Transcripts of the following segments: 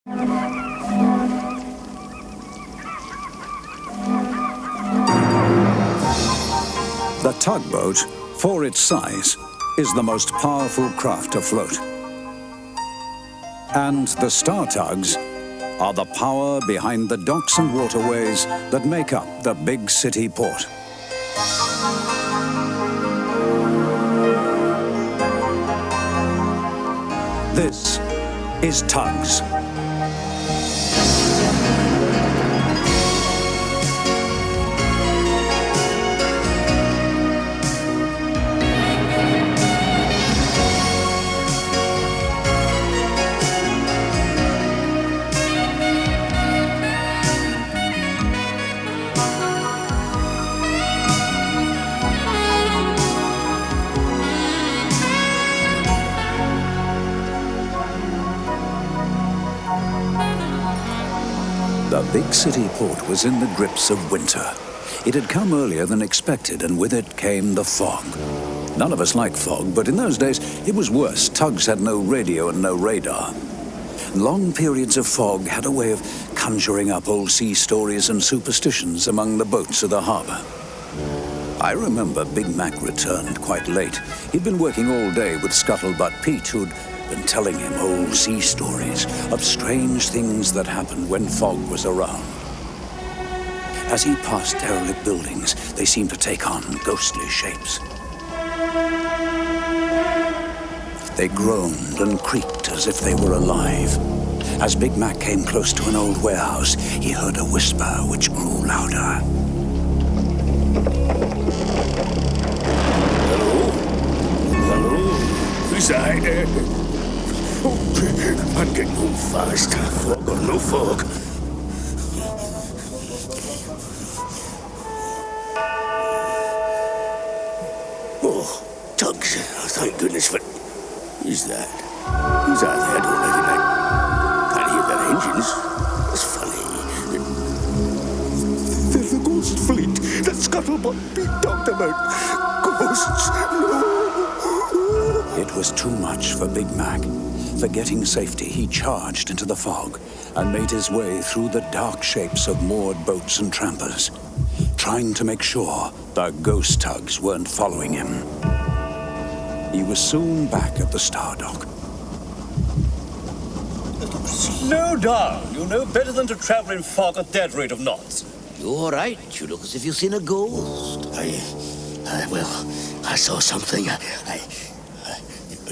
The tugboat, for its size, is the most powerful craft afloat. And the Star Tugs are the power behind the docks and waterways that make up the big city port. This is Tugs. The big city port was in the grips of winter. It had come earlier than expected, and with it came the fog. None of us like fog, but in those days it was worse. Tugs had no radio and no radar. Long periods of fog had a way of conjuring up old sea stories and superstitions among the boats of the harbor. I remember Big Mac returned quite late. He'd been working all day with Scuttlebutt Pete, who'd been telling him old sea stories of strange things that happened when fog was around. As he passed derelict buildings, they seemed to take on ghostly shapes. They groaned and creaked as if they were alive. As Big Mac came close to an old warehouse, he heard a whisper which grew louder. Hello? Hello? Who's that? I'm getting home fast. Fog or no fog. Oh, Tugs. Thank goodness for... Who's that? Who's that there? I don't recognize. Can't hear their engines. It's funny. They're the ghost fleet that Scuttlebutt Pete talked about. Ghosts. No. It was too much for Big Mac. Forgetting safety, he charged into the fog and made his way through the dark shapes of moored boats and trampers, trying to make sure the ghost tugs weren't following him. He was soon back at the Star Dock. Slow down. You know better than to travel in fog at that rate of knots. You're all right. You look as if you've seen a ghost. Well, I saw something.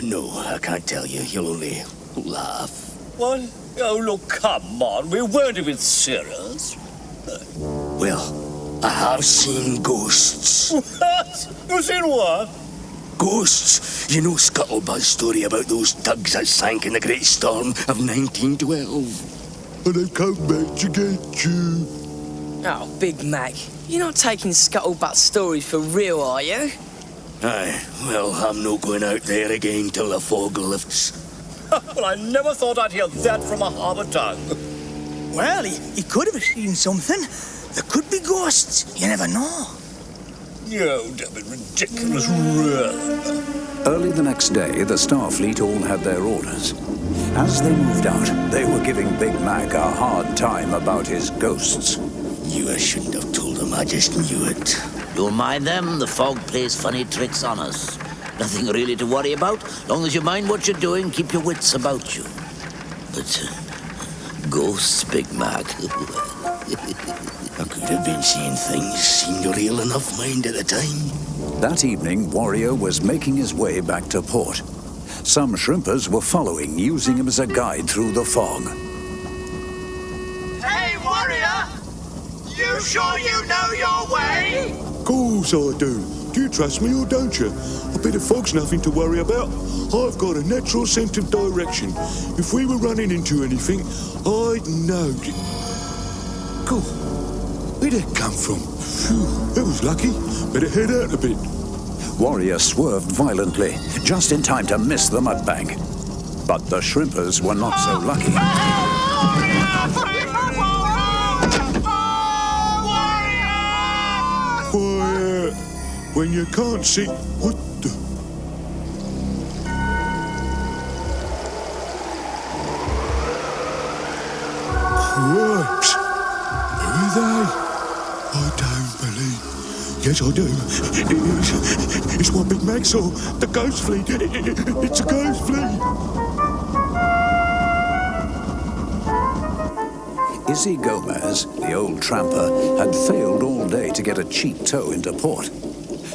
No, I can't tell you. You'll only laugh. What? Oh, look, come on. We weren't even serious. Well, I have seen ghosts. What? You seen what? Ghosts. You know Scuttlebutt's story about those tugs that sank in the Great Storm of 1912. And I've come back to get you. Oh, Big Mac, you're not taking Scuttlebutt's stories for real, are you? Aye, well, I'm not going out there again till the fog lifts. Well, I never thought I'd hear that from a harbour tug. Well, he could have seen something. There could be ghosts. You never know. You damn it, ridiculous, really. Early the next day, the Starfleet all had their orders. As they moved out, they were giving Big Mac a hard time about his ghosts. I shouldn't have told him. I just knew it. Don't mind them. The fog plays funny tricks on us. Nothing really to worry about. Long as you mind what you're doing, keep your wits about you. But ghosts, Big Mac. I could have been seeing things seemed real enough, mind, at the time. That evening, Warrior was making his way back to port. Some shrimpers were following, using him as a guide through the fog. Hey, Warrior! You sure you know your way? Course I do. Do you trust me or don't you? A bit of fog's nothing to worry about. I've got a natural sense of direction. If we were running into anything, I'd know. Cool. Where'd it come from? Phew, it was lucky. Better head out a bit. Warrior swerved violently, just in time to miss the mudbank. But the shrimpers were not so lucky. Quiet. When you can't see... What the... Worms? Who are they? I don't believe. Yes, I do. It's what Big Mac saw. The ghost fleet. It's a ghost fleet. Izzy Gomez, the old tramper, had failed all day to get a cheap tow into port.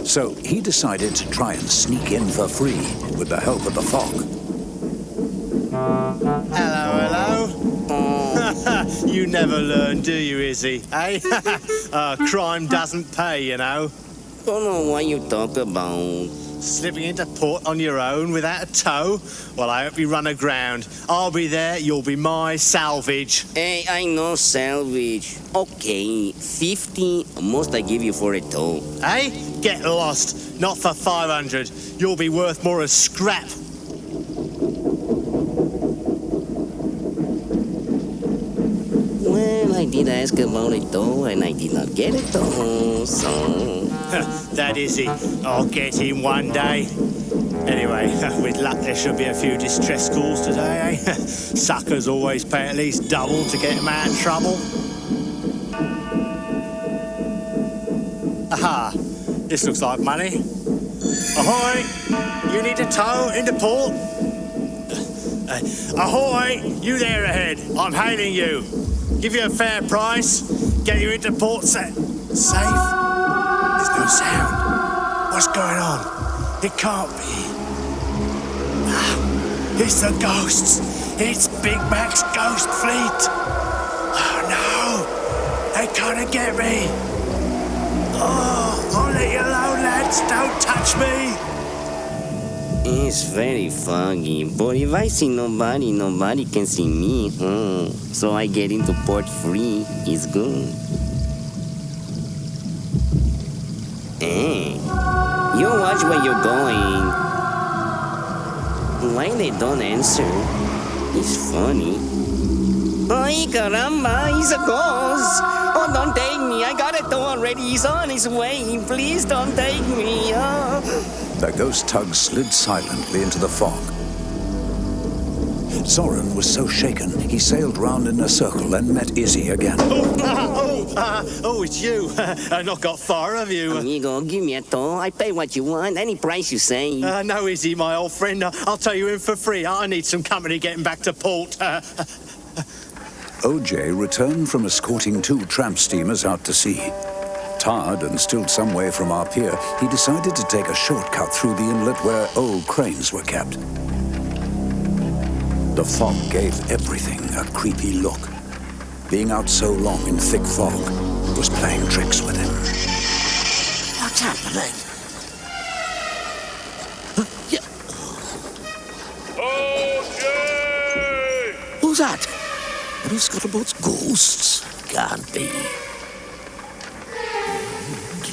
So he decided to try and sneak in for free with the help of the fog. Hello. You never learn, do you, Izzy? Eh? Crime doesn't pay, you know. Don't know what you talk about. Slipping into port on your own without a tow? Well, I hope you run aground. I'll be there, you'll be my salvage. Hey, I know salvage. Okay, 50 most I give you for a tow. Eh? Get lost. Not for 500. You'll be worth more as scrap. Well, I did ask about a tow and I did not get a tow, so... That is it. I'll get him one day. Anyway, with luck there should be a few distress calls today, eh? Suckers always pay at least double to get them out of trouble. Aha! This looks like money. Ahoy! You need a tow into port? Ahoy! You there ahead. I'm hailing you. Give you a fair price. Get you into port safe? There's no sound. What's going on? It can't be. It's the ghosts. It's Big Mac's ghost fleet. Oh no! They can't get me. Oh, I'll let you alone, lads. Don't touch me. It's very foggy, but if I see nobody, nobody can see me. So I get into port free. It's good. Hey, you watch where you're going. Why they don't answer? It's funny. Ay, caramba, he's a ghost. Oh, don't take me. I got it though already. He's on his way. Please don't take me. Oh. The ghost tug slid silently into the fog. Soren was so shaken, he sailed round in a circle and met Izzy again. Oh, it's you. Not got far, have you? Amigo, give me a tow. I pay what you want, any price you say. No, Izzy, my old friend. I'll tow you in for free. I need some company getting back to port. OJ returned from escorting 2 tramp steamers out to sea. Tired and still some way from our pier, he decided to take a shortcut through the inlet where old cranes were kept. The fog gave everything a creepy look. Being out so long in thick fog was playing tricks with him. What's happening? OJ! Who's that? One of Scuttlebutt's ghosts? Can't be.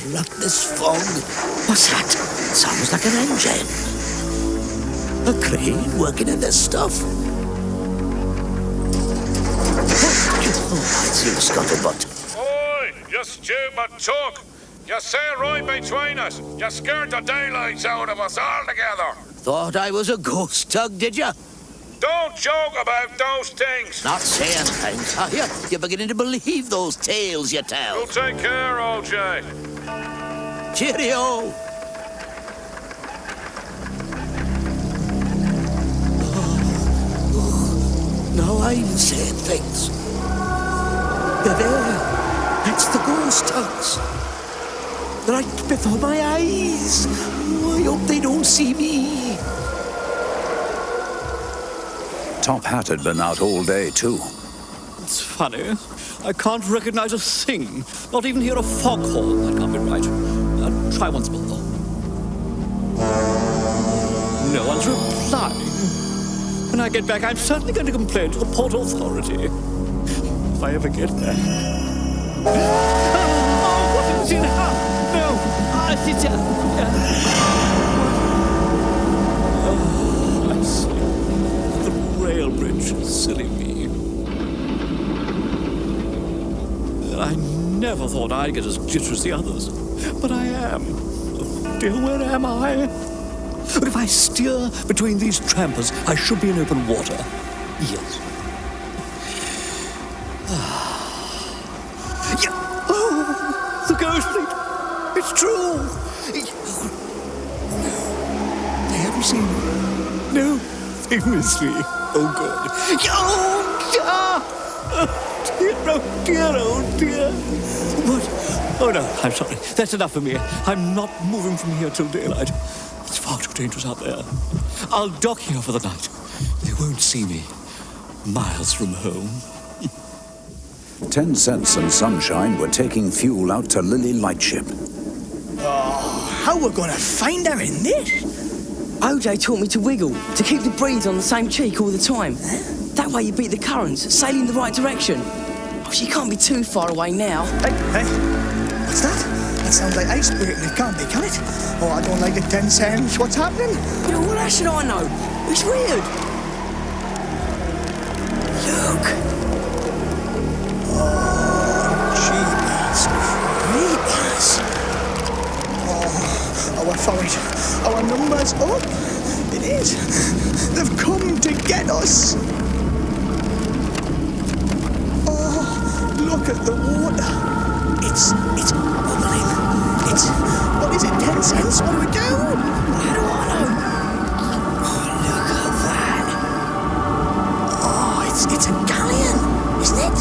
Drat this fog. What's that? Sounds like an engine. A crane working in this stuff. Oh, that's you, Scuttlebutt. Oi, you stupid tug! You sail right between us. You scared the daylights out of us altogether. Thought I was a ghost tug, did ya? Don't joke about those things. Not saying things, are you? You're beginning to believe those tales you tell. You take care, OJ. Cheerio! Now I'm saying things. They're there. That's the ghost tugs. Right before my eyes. Oh, I hope they don't see me. Top Hat had been out all day, too. It's funny. I can't recognize a thing. Not even hear a foghorn. That can't be right. Try once more. No one's replying. When I get back, I'm certainly going to complain to the Port Authority. If I ever get there. Oh, what is it now? No! I see. The rail bridge. Silly me. I never thought I'd get as jittery as the others. But I am. Oh dear, where am I? But if I steer between these trampers, I should be in open water. Yes. Yeah. Oh, the ghost fleet. It's true. They haven't seen me. No, they missed me. Oh, God. Oh, dear, oh, dear. What? Oh, no, I'm sorry. That's enough for me. I'm not moving from here till daylight. It's far too dangerous out there. I'll dock here for the night. They won't see me. Miles from home. 10 Cents and Sunshine were taking fuel out to Lily Lightship. Oh, how we're gonna find her in this? OJ taught me to wiggle, to keep the breeze on the same cheek all the time. That way you beat the currents, sailing the right direction. Oh, she can't be too far away now. Hey, what's that? That sounds like ice breaking. It can't be, can it? Oh, I don't like it, 10 Cents. What's happening? Yeah, well, how should I know? It's weird. Look. Jeepers creepers. Oh, our forage, our number's up. It is. They've come to get us. Oh, look at the water. It's bubbling. What is it, 10 Cents? What do we do? How do I know? Oh, look at that. Oh, it's a galleon, isn't it?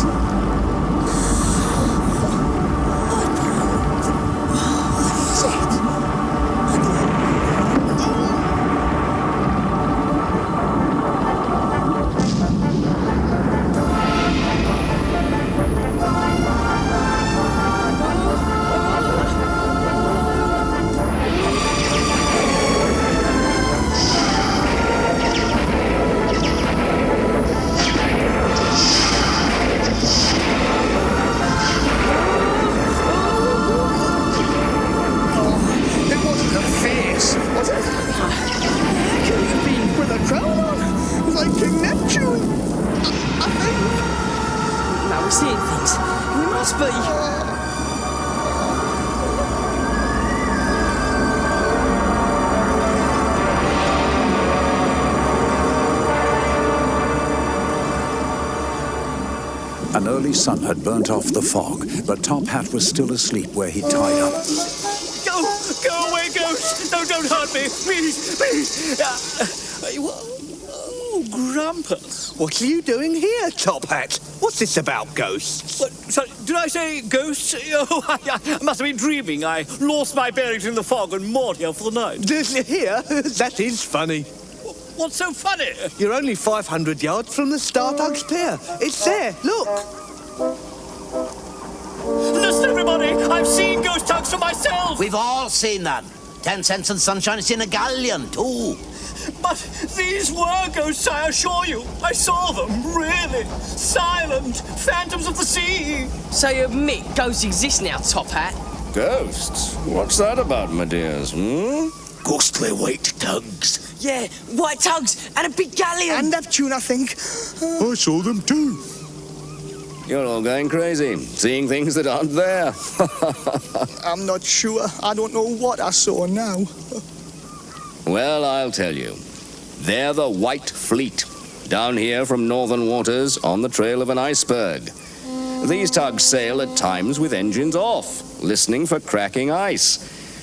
An early sun had burnt off the fog, but Top Hat was still asleep where he tied up. Go away, ghost! No, don't hurt me! Please, please! Oh, Grampus. What are you doing here, Top Hat? What's this about ghosts? What, sorry, did I say ghosts? Oh, I must have been dreaming. I lost my bearings in the fog and moored here for the night. Here? That is funny. What's so funny? You're only 500 yards from the Startugs Pier. It's there, look. Listen, everybody! I've seen ghost tugs for myself! We've all seen them. 10 Cents and Sunshine has seen a galleon, too. But these were ghosts, I assure you. I saw them, really. Silent, phantoms of the sea. So you admit ghosts exist now, Top Hat? Ghosts? What's that about, my dears, Ghostly white tugs. Yeah, white tugs and a big galleon. And Neptune, I think. I saw them too. You're all going crazy, seeing things that aren't there. I'm not sure. I don't know what I saw now. Well, I'll tell you. They're the White Fleet, down here from northern waters on the trail of an iceberg. These tugs sail at times with engines off, listening for cracking ice.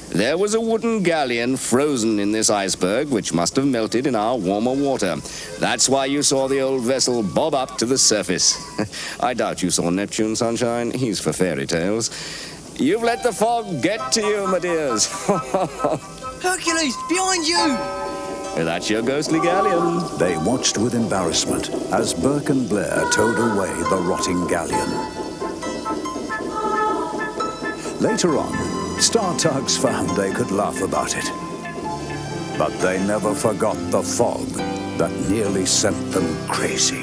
There was a wooden galleon frozen in this iceberg, which must have melted in our warmer water. That's why you saw the old vessel bob up to the surface. I doubt you saw Neptune, Sunshine. He's for fairy tales. You've let the fog get to you, my dears. Hercules, behind you! That's your ghostly galleon. They watched with embarrassment as Burke and Blair towed away the rotting galleon. Later on, Star Tugs found they could laugh about it. But they never forgot the fog that nearly sent them crazy.